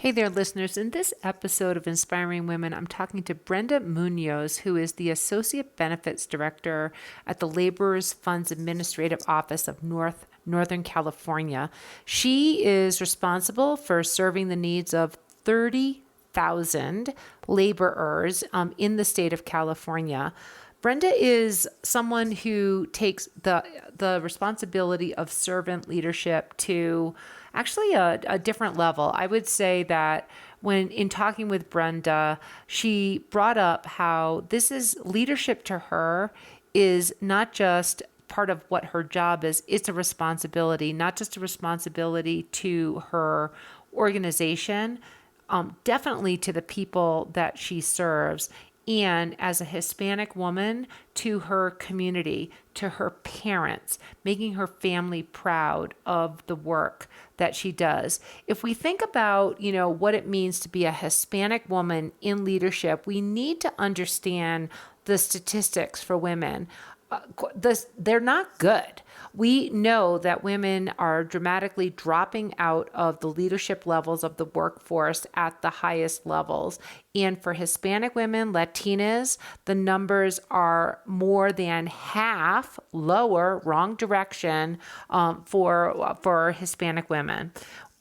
Hey there, listeners. In this episode of Inspiring Women, I'm talking to Brenda Munoz, who is the Associate Benefits Director at the Laborers Funds Administrative Office of Northern California. She is responsible for serving the needs of 30,000 laborers in the state of California. Brenda is someone who takes the responsibility of servant leadership to actually a different level. I would say that when in talking with Brenda, she brought up how this is leadership to her is not just part of what her job is, it's a responsibility, not just a responsibility to her organization, definitely to the people that she serves, and as a Hispanic woman, to her community, to her parents, making her family proud of the work that she does. If we think about, what it means to be a Hispanic woman in leadership, we need to understand the statistics for women. They're not good. We know that women are dramatically dropping out of the leadership levels of the workforce at the highest levels. And for Hispanic women, Latinas, the numbers are more than half lower, wrong direction, for Hispanic women.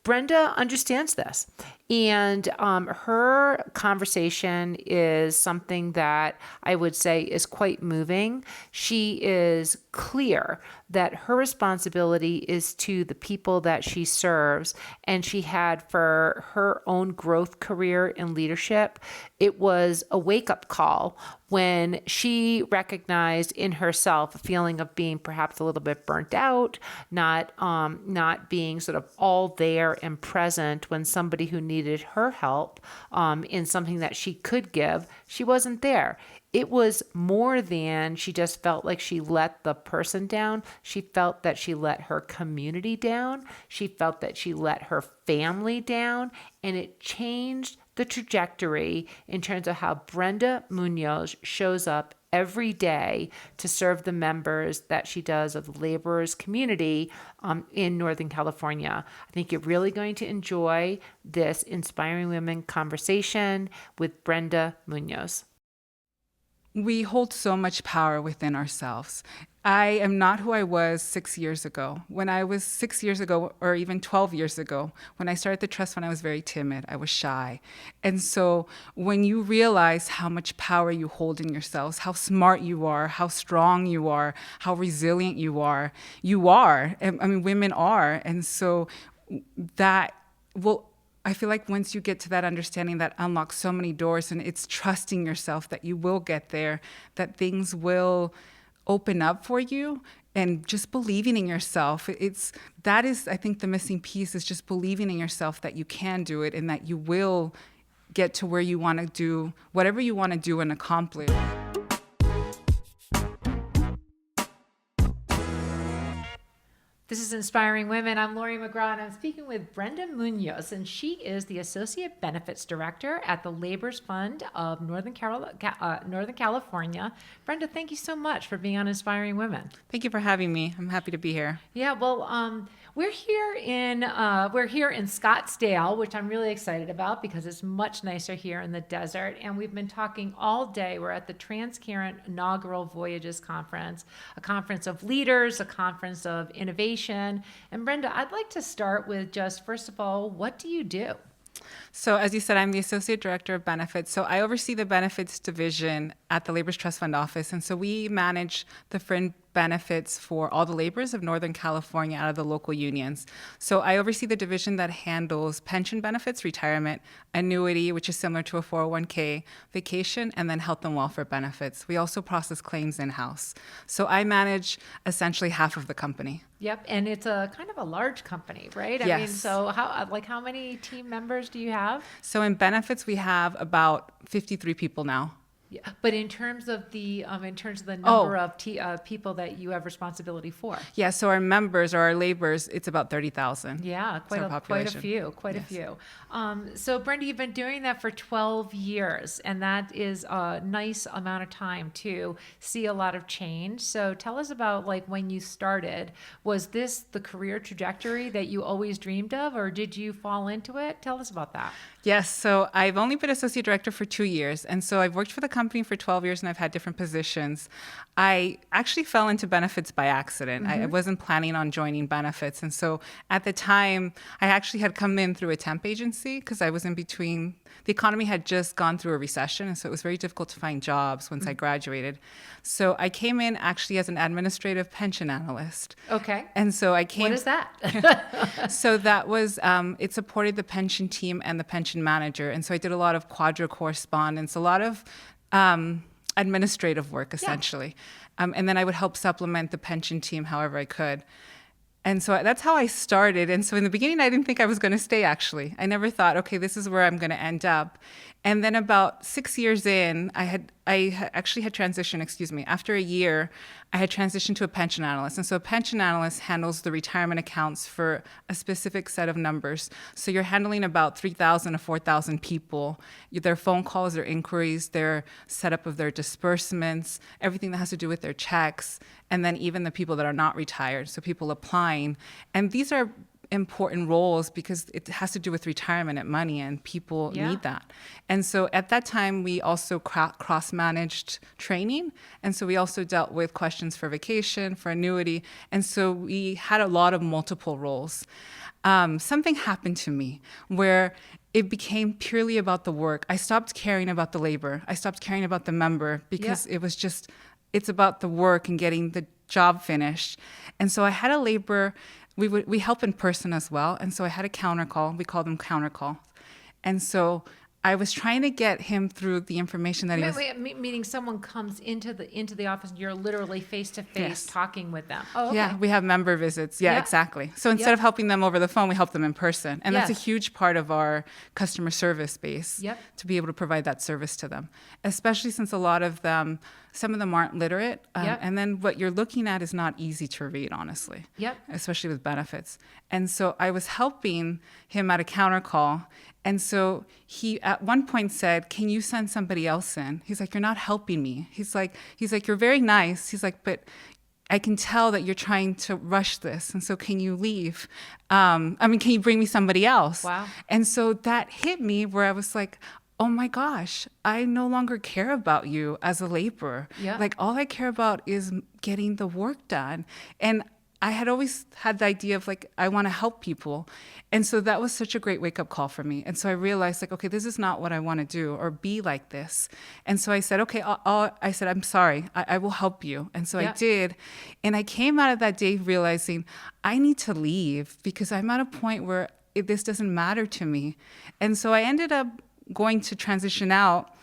Brenda understands this, and her conversation is something that I would say is quite moving. She is clear that her responsibility is to the people that she serves, and she had for her own growth career in leadership. It was a wake-up call when she recognized in herself a feeling of being perhaps a little bit burnt out, not being sort of all there and present when somebody who needed her help in something that she could give, she wasn't there. It was more than she just felt like she let the person down. She felt that she let her community down. She felt that she let her family down, and it changed the trajectory in terms of how Brenda Munoz shows up every day to serve the members that she does of the laborers community in Northern California. I think you're really going to enjoy this Inspiring Women conversation with Brenda Munoz. We hold so much power within ourselves. I am not who I was 6 years ago. When I was 6 years ago, or even 12 years ago, when I started the trust fund, I was very timid. I was shy. And so when you realize how much power you hold in yourselves, how smart you are, how strong you are, how resilient you are. I mean, women are. And so that will, I feel like once you get to that understanding, that unlocks so many doors, and it's trusting yourself that you will get there, that things will open up for you, and just believing in yourself. That is, I think, the missing piece, is just believing in yourself that you can do it and that you will get to where you want to do whatever you want to do and accomplish. This is Inspiring Women. I'm Laurie McGraw, and I'm speaking with Brenda Munoz, and she is the Associate Benefits Director at the Laborers Fund of Northern California. Brenda, thank you so much for being on Inspiring Women. Thank you for having me. I'm happy to be here. Yeah, well, we're here in Scottsdale, which I'm really excited about because it's much nicer here in the desert. And we've been talking all day. We're at the Transparent Inaugural Voyages Conference, a conference of leaders, a conference of innovation. And Brenda, I'd like to start with just, first of all, what do you do? So as you said, I'm the Associate Director of Benefits. So I oversee the benefits division at the Laborers Trust Fund office. And so we manage the fringe benefits for all the laborers of Northern California out of the local unions. So I oversee the division that handles pension benefits, retirement, annuity, which is similar to a 401k, vacation, and then health and welfare benefits. We also process claims in-house. So I manage essentially half of the company. Yep, and it's a kind of a large company, right? Yes. I mean, so how many team members do you have? So in benefits, we have about 53 people now. Yeah, but in terms of the Oh, number of people that you have responsibility for. yeah. So our members or our laborers, it's about 30,000. Yeah, It's our quite a population. few, quite a Yes. few. So Brenda, you've been doing that for 12 years, and that is a nice amount of time to see a lot of change. So tell us about like when you started. Was this the career trajectory that you always dreamed of, or did you fall into it? Tell us about that. Yes, so I've only been associate director for 2 years. And so I've worked for the company for 12 years and I've had different positions. I actually fell into benefits by accident. I wasn't planning on joining benefits. And so at the time, I actually had come in through a temp agency because I was in between. The economy had just gone through a recession. And so it was very difficult to find jobs once I graduated. So I came in actually as an administrative pension analyst. Okay. And so I came. What is that? So that was, it supported the pension team and the pension manager. And so I did a lot of quadro correspondence, a lot of administrative work, essentially. And then I would help supplement the pension team however I could. And so that's how I started. And so in the beginning, I didn't think I was going to stay, actually. I never thought, okay, this is where I'm going to end up. And then about 6 years in, actually had transitioned, after a year, I had transitioned to a pension analyst. And so a pension analyst handles the retirement accounts for a specific set of numbers. So you're handling about 3,000 to 4,000 people, their phone calls, their inquiries, their setup of their disbursements, everything that has to do with their checks, and then even the people that are not retired, so people applying. And these are important roles because it has to do with retirement and money, and people need that. And so at that time, we also cross-managed training. And so we also dealt with questions for vacation, for annuity. And so we had a lot of multiple roles. Something happened to me where it became purely about the work. I stopped caring about the labor. I stopped caring about the member because it was just, it's about the work and getting the job finished. And so I had a laborer. We help in person as well. And so I had a counter call. We call them counter calls. And so I was trying to get him through the information that he was. Meaning someone comes into the office and you're literally face to face talking with them. Oh, okay. Yeah, we have member visits. Yeah, exactly. So instead of helping them over the phone, we help them in person. And that's a huge part of our customer service base to be able to provide that service to them, especially since a lot of them, some of them aren't literate. And then what you're looking at is not easy to read, honestly, especially with benefits. And so I was helping him at a counter call. And so he at one point said, "Can you send somebody else in?" He's like, "You're not helping me." He's like, "You're very nice." He's like, "But I can tell that you're trying to rush this. And so can you leave? Can you bring me somebody else?" Wow. And so that hit me where I was like, oh my gosh, I no longer care about you as a laborer. Like all I care about is getting the work done. And I had always had the idea of like, I want to help people. And so that was such a great wake up call for me. And so I realized like, okay, this is not what I want to do or be like this. And so I said, okay, I said, I'm sorry, I will help you. And so I did. And I came out of that day realizing I need to leave because I'm at a point where this doesn't matter to me. And so I ended up going to transition out,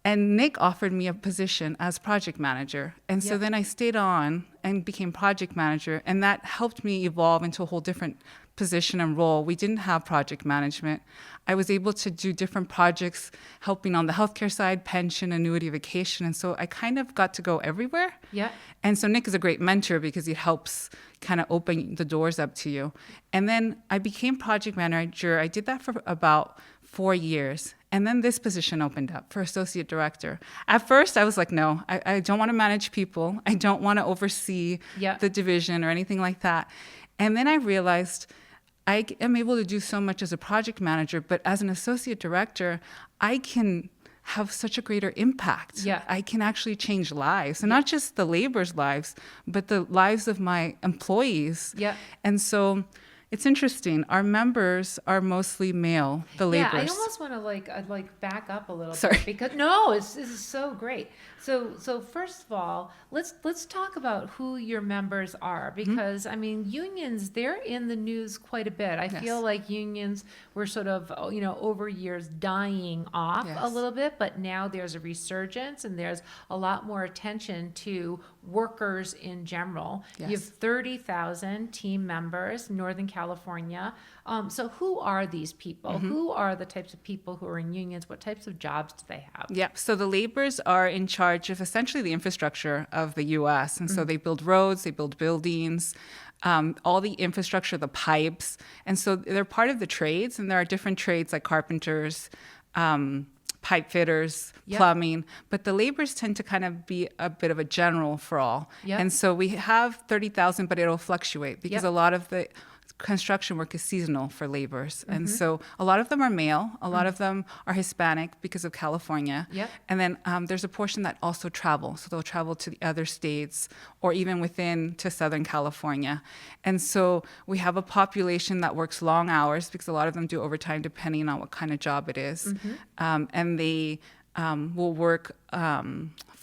and Nick offered me a position as project manager. And so then I stayed on and became project manager, and that helped me evolve into a whole different position and role. We didn't have project management. I was able to do different projects, helping on the healthcare side, pension, annuity, vacation. And so I kind of got to go everywhere. And so Nick is a great mentor because he helps kind of open the doors up to you. And then I became project manager. I did that for about 4 years. And then this position opened up for associate director. At first, I was like, no, I don't want to manage people. I don't want to oversee the division or anything like that. And then I realized I am able to do so much as a project manager, but as an associate director, I can have such a greater impact. I can actually change lives, and not just the laborers' lives, but the lives of my employees. And so it's interesting. Our members are mostly male, the laborers. I almost want to I'd back up a little Sorry. bit because no, this is so great. So first of all, let's talk about who your members are because I mean unions, they're in the news quite a bit. I feel like unions were sort of over years dying off a little bit, but now there's a resurgence and there's a lot more attention to workers in general. You have 30,000 team members, Northern California. California. So who are these people? Who are the types of people who are in unions? What types of jobs do they have? Yeah, so the laborers are in charge of essentially the infrastructure of the U.S. And so they build roads, they build buildings, all the infrastructure, the pipes. And so they're part of the trades, and there are different trades like carpenters, pipe fitters, Yep. plumbing. But the laborers tend to kind of be a bit of a general for all. Yep. And so we have 30,000, but it'll fluctuate because Yep. a lot of the construction work is seasonal for laborers. And so a lot of them are male, a lot of them are Hispanic because of California. Yep. And then there's a portion that also travel. So they'll travel to the other states or even within to Southern California. And so we have a population that works long hours because a lot of them do overtime depending on what kind of job it is. And they will work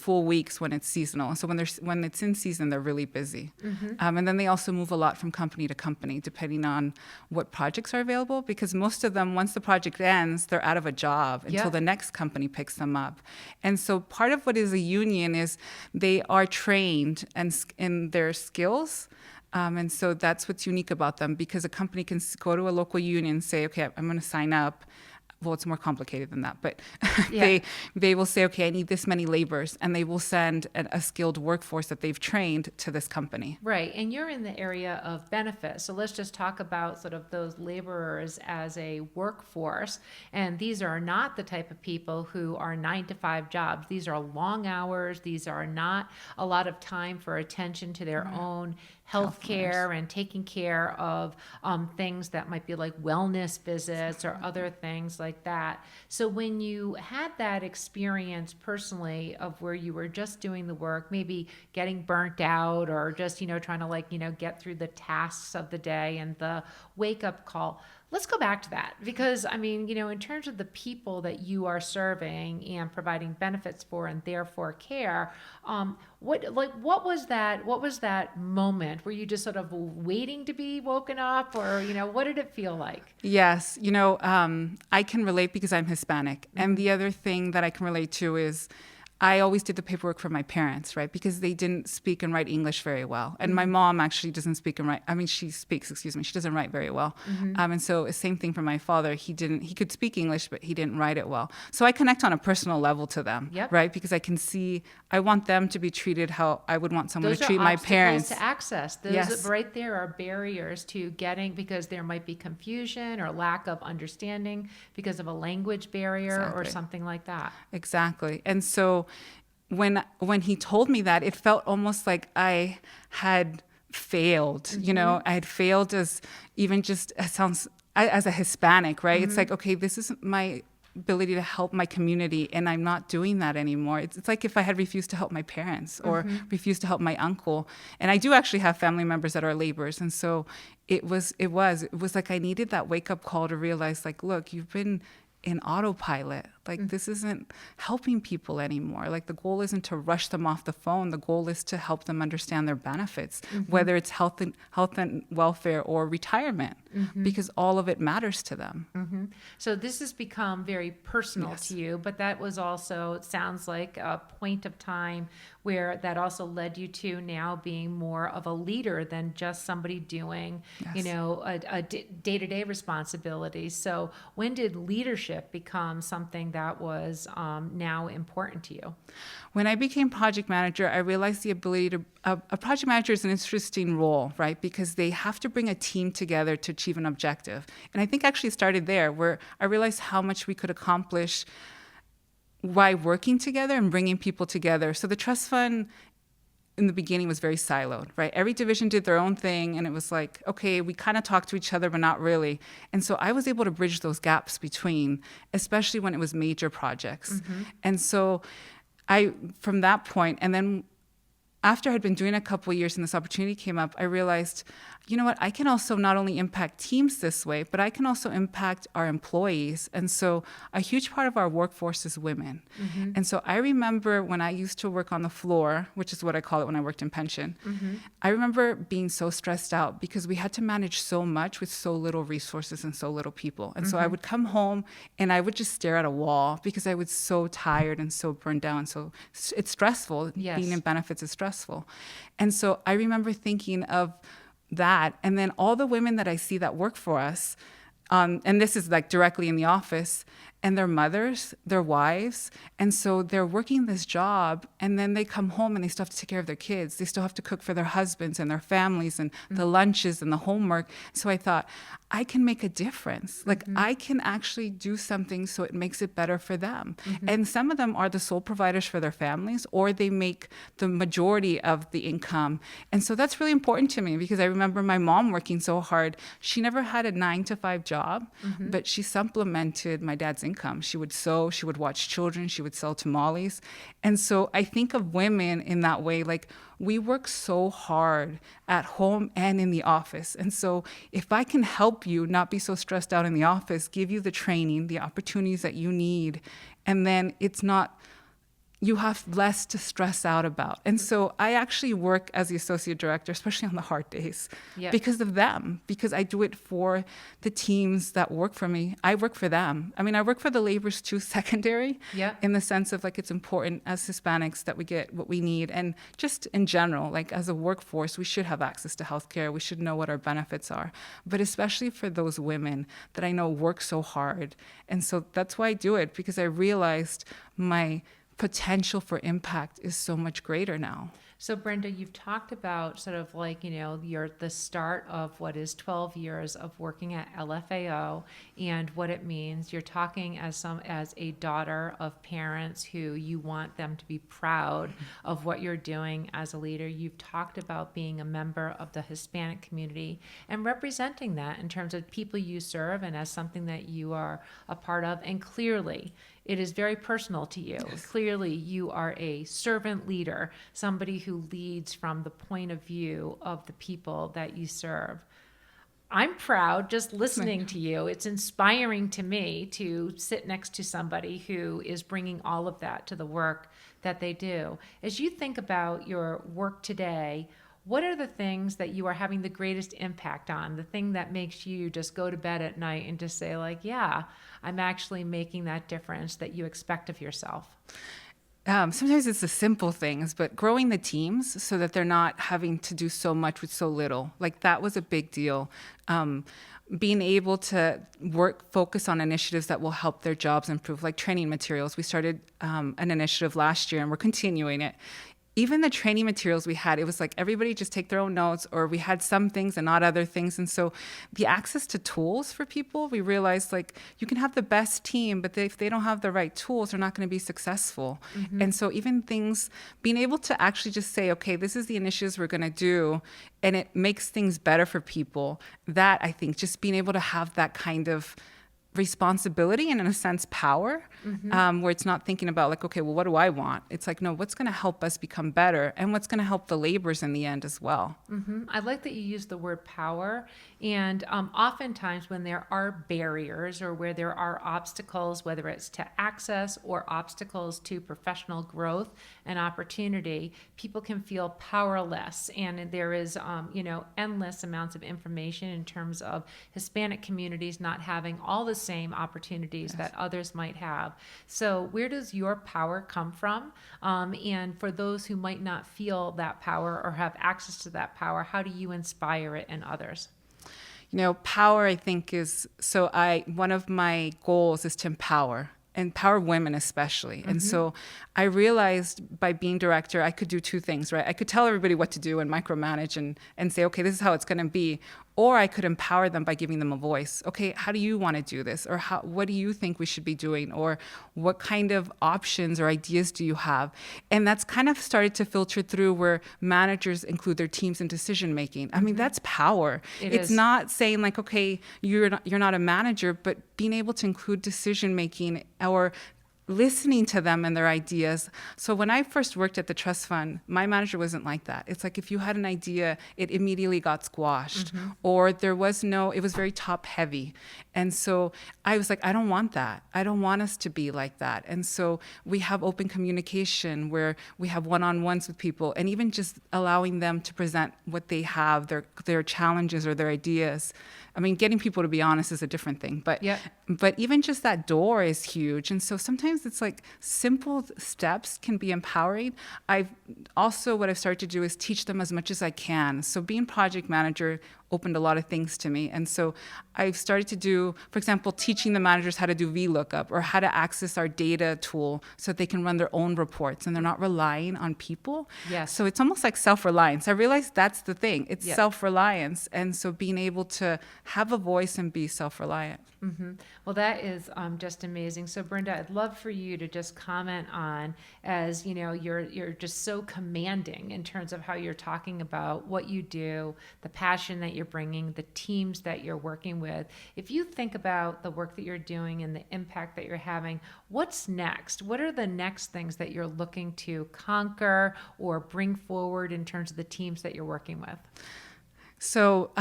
full weeks when it's seasonal. So when it's in season, they're really busy. And then they also move a lot from company to company, depending on what projects are available, because most of them, once the project ends, they're out of a job until Yeah. the next company picks them up. And so part of what is a union is they are trained in their skills. And so that's what's unique about them, because a company can go to a local union and say, okay, I'm going to sign up. Well, it's more complicated than that, but Yeah. they will say, okay, I need this many laborers, and they will send a skilled workforce that they've trained to this company. Right, and you're in the area of benefits. So let's just talk about sort of those laborers as a workforce. And these are not the type of people who are 9-to-5 jobs. These are long hours. These are not a lot of time for attention to their own health care and taking care of things that might be like wellness visits or other things like that. So when you had that experience personally of where you were just doing the work, maybe getting burnt out or just, trying to get through the tasks of the day and the wake up call, let's go back to that because, in terms of the people that you are serving and providing benefits for and therefore care, what was that moment? Were you just sort of waiting to be woken up or, what did it feel like? Yes, I can relate because I'm Hispanic. And the other thing that I can relate to is I always did the paperwork for my parents, right? Because they didn't speak and write English very well. And my mom actually doesn't speak and write. She speaks, she doesn't write very well. And so same thing for my father. He could speak English, but he didn't write it well. So I connect on a personal level to them, Yep. right? Because I want them to be treated how I would want someone Those to are treat my obstacles parents. to access. Those Yes. right there are barriers to getting because there might be confusion or lack of understanding because of a language barrier or Exactly. something like that. Exactly. And so when he told me that, it felt almost like I had failed. I had failed as even just as a Hispanic, right? It's like, okay, this is my ability to help my community, and I'm not doing that anymore. It's like if I had refused to help my parents or refused to help my uncle. And I do actually have family members that are laborers, and so it was like I needed that wake up call to realize, like, look, you've been in autopilot. Like, this isn't helping people anymore. Like, the goal isn't to rush them off the phone. The goal is to help them understand their benefits, whether it's health and welfare or retirement, because all of it matters to them. So this has become very personal to you, but that was also, it sounds like a point of time where that also led you to now being more of a leader than just somebody doing, a day-to-day responsibility. So when did leadership become something that was now important to you? When I became project manager, I realized the ability to, a project manager is an interesting role, right? Because they have to bring a team together to achieve an objective. And I think actually it started there, where I realized how much we could accomplish by working together and bringing people together. So the trust fund in the beginning was very siloed, right? Every division did their own thing, and it was like, okay, we kind of talked to each other, but not really. And so I was able to bridge those gaps between, especially when it was major projects. And so from that point, and then after I had been doing a couple of years and this opportunity came up, I realized, you know what, I can also not only impact teams this way, but I can also impact our employees. And so a huge part of our workforce is women. And so I remember when I used to work on the floor, which is what I call it when I worked in pension, I remember being so stressed out because we had to manage so much with so little resources and so little people. And so I would come home and I would just stare at a wall because I was so tired and so burned down. So it's stressful. Yes. Being in benefits is stressful. And so I remember thinking of that. And then all the women that I see that work for us, and this is like directly in the office, and their mothers, their wives. And so they're working this job, and then they come home and they still have to take care of their kids. They still have to cook for their husbands and their families and the lunches and the homework. So I thought, I can make a difference. Like I can actually do something so it makes it better for them. And some of them are the sole providers for their families, or they make the majority of the income. And so that's really important to me, because I remember my mom working so hard. She never had a 9-to-5 job, but she supplemented my dad's income. She would sew, she would watch children, she would sell tamales. And so I think of women in that way, like we work so hard at home and in the office. And so if I can help you not be so stressed out in the office, give you the training, the opportunities that you need, and then it's not, you have less to stress out about. And so I actually work as the associate director, especially on the hard days, because of them, because I do it for the teams that work for me. I work for them. I mean, I work for the laborers too, secondary, in the sense of like, it's important as Hispanics that we get what we need. And just in general, like as a workforce, we should have access to healthcare. We should know what our benefits are, but especially for those women that I know work so hard. And so that's why I do it, because I realized my potential for impact is so much greater now. So Brenda, you've talked about sort of like, you're the start of what is 12 years of working at LFAO and what it means. You're talking as a daughter of parents who you want them to be proud of what you're doing as a leader. You've talked about being a member of the Hispanic community and representing that in terms of people you serve and as something that you are a part of. And clearly, it is very personal to you. Yes. Clearly, you are a servant leader, somebody who leads from the point of view of the people that you serve. I'm proud just listening to you. It's inspiring to me to sit next to somebody who is bringing all of that to the work that they do. As you think about your work today, what are the things that you are having the greatest impact on? The thing that makes you just go to bed at night and just say like, yeah, I'm actually making that difference that you expect of yourself? Sometimes it's the simple things, but growing the teams so that they're not having to do so much with so little. Like that was a big deal. Being able to focus on initiatives that will help their jobs improve, like training materials. We started an initiative last year and we're continuing it. Even the training materials we had, it was like everybody just take their own notes, or we had some things and not other things. And so the access to tools for people, we realized like you can have the best team, but if they don't have the right tools, they're not going to be successful. And so even things, being able to actually just say, okay, this is the initiatives we're going to do, and it makes things better for people. That, I think, just being able to have that kind of responsibility and in a sense power, where it's not thinking about like, okay, well, what do I want? It's like, no, what's going to help us become better and what's going to help the laborers in the end as well. I like that you use the word power. And oftentimes when there are barriers or where there are obstacles, whether it's to access or obstacles to professional growth and opportunity, people can feel powerless. And there is, endless amounts of information in terms of Hispanic communities not having all the same opportunities that others might have. So where does your power come from? And for those who might not feel that power or have access to that power, how do you inspire it in others? Power, I think, one of my goals is to empower women especially. And so I realized by being director, I could do two things, right? I could tell everybody what to do and micromanage and say, okay, this is how it's going to be. Or I could empower them by giving them a voice. Okay, how do you want to do this? Or what do you think we should be doing? Or what kind of options or ideas do you have? And that's kind of started to filter through where managers include their teams in decision making. I mean, that's power. It's not saying like, okay, you're not a manager, but being able to include decision making or listening to them and their ideas. So when I first worked at the trust fund, my manager wasn't like that. It's like if you had an idea, it immediately got squashed, or it was very top heavy. And so I was like, I don't want that. I don't want us to be like that. And so we have open communication where we have one-on-ones with people, and even just allowing them to present what they have, their challenges or their ideas. I mean, getting people to be honest is a different thing, but even just that door is huge. And so sometimes it's like simple steps can be empowering. What I've started to do is teach them as much as I can. So being project manager opened a lot of things to me. And so I've started to do, for example, teaching the managers how to do VLOOKUP or how to access our data tool so that they can run their own reports and they're not relying on people. Yes. So it's almost like self-reliance. I realized that's the thing. It's self-reliance. And so being able to have a voice and be self-reliant. Mm-hmm. Well, that is just amazing. So, Brenda, I'd love for you to just comment on, as you know, you're just so commanding in terms of how you're talking about what you do, the passion that you're bringing, the teams that you're working with. If you think about the work that you're doing and the impact that you're having, what's next? What are the next things that you're looking to conquer or bring forward in terms of the teams that you're working with? So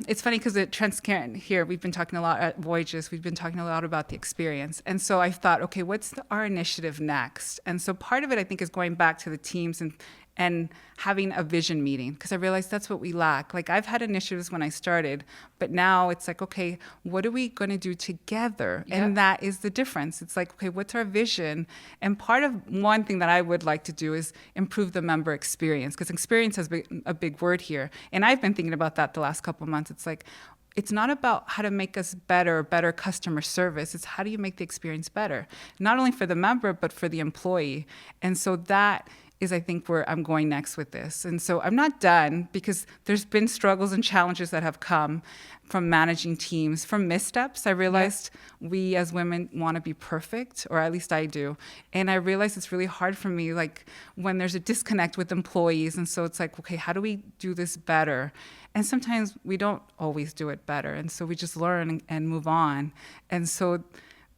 it's funny because at Transparent here, we've been talking a lot at Voyages, we've been talking a lot about the experience. And so I thought, okay, what's our initiative next? And so part of it, I think, is going back to the teams and having a vision meeting, because I realized that's what we lack. Like, I've had initiatives when I started, but now it's like, okay, what are we going to do together? Yep. And that is the difference. It's like, okay, what's our vision? And part of one thing that I would like to do is improve the member experience, because experience has been a big word here. And I've been thinking about that the last couple of months. It's like, it's not about how to make us better customer service. It's how do you make the experience better, not only for the member, but for the employee. And so that is, I think, where I'm going next with this. And so I'm not done, because there's been struggles and challenges that have come from managing teams, from missteps. I realized we as women want to be perfect, or at least I do. And I realized it's really hard for me, like when there's a disconnect with employees. And so it's like, okay, how do we do this better? And sometimes we don't always do it better. And so we just learn and move on. And so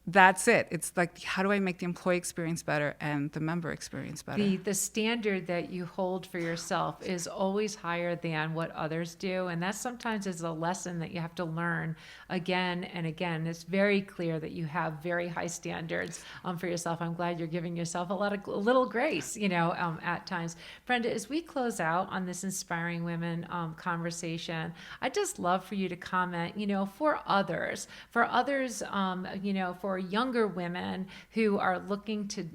that's it. It's like, how do I make the employee experience better and the member experience better? The standard that you hold for yourself is always higher than what others do. And that sometimes is a lesson that you have to learn again and again. It's very clear that you have very high standards for yourself. I'm glad you're giving yourself a little grace, at times. Brenda, as we close out on this Inspiring Women conversation, I'd just love for you to comment, for others, for younger women who are looking to,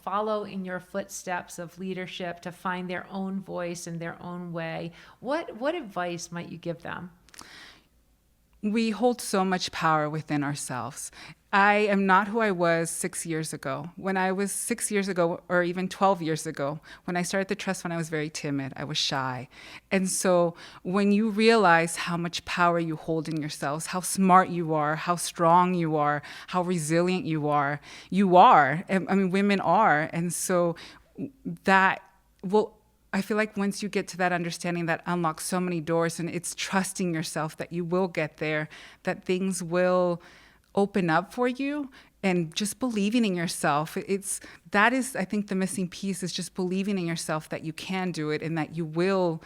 follow in your footsteps of leadership, to find their own voice and their own way. What advice might you give them? We hold so much power within ourselves. I am not who I was 6 years ago. When I was 6 years ago, or even 12 years ago, when I started the trust fund, I was very timid. I was shy. And so when you realize how much power you hold in yourselves, how smart you are, how strong you are, how resilient you are. I mean, women are. And so that will, I feel like once you get to that understanding, that unlocks so many doors, and it's trusting yourself that you will get there, that things will open up for you, and just believing in yourself. That is, I think, the missing piece, is just believing in yourself that you can do it and that you will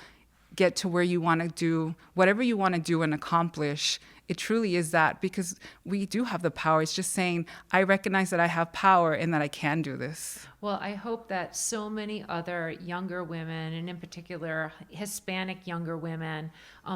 get to where you want to do whatever you want to do and accomplish. It truly is that, because we do have the power. It's just saying, I recognize that I have power and that I can do this. Well, I hope that so many other younger women, and in particular Hispanic younger women,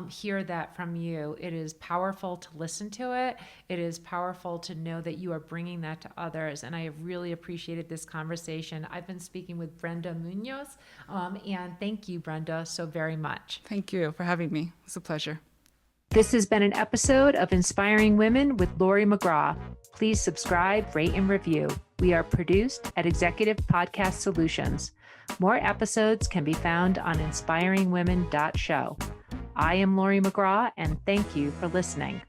hear that from you. It is powerful to listen to it. It is powerful to know that you are bringing that to others. And I have really appreciated this conversation. I've been speaking with Brenda Munoz, and thank you, Brenda, so very much. Thank you for having me. It's a pleasure. This has been an episode of Inspiring Women with Laurie McGraw. Please subscribe, rate, and review. We are produced at Executive Podcast Solutions. More episodes can be found on inspiringwomen.show. I am Laurie McGraw, and thank you for listening.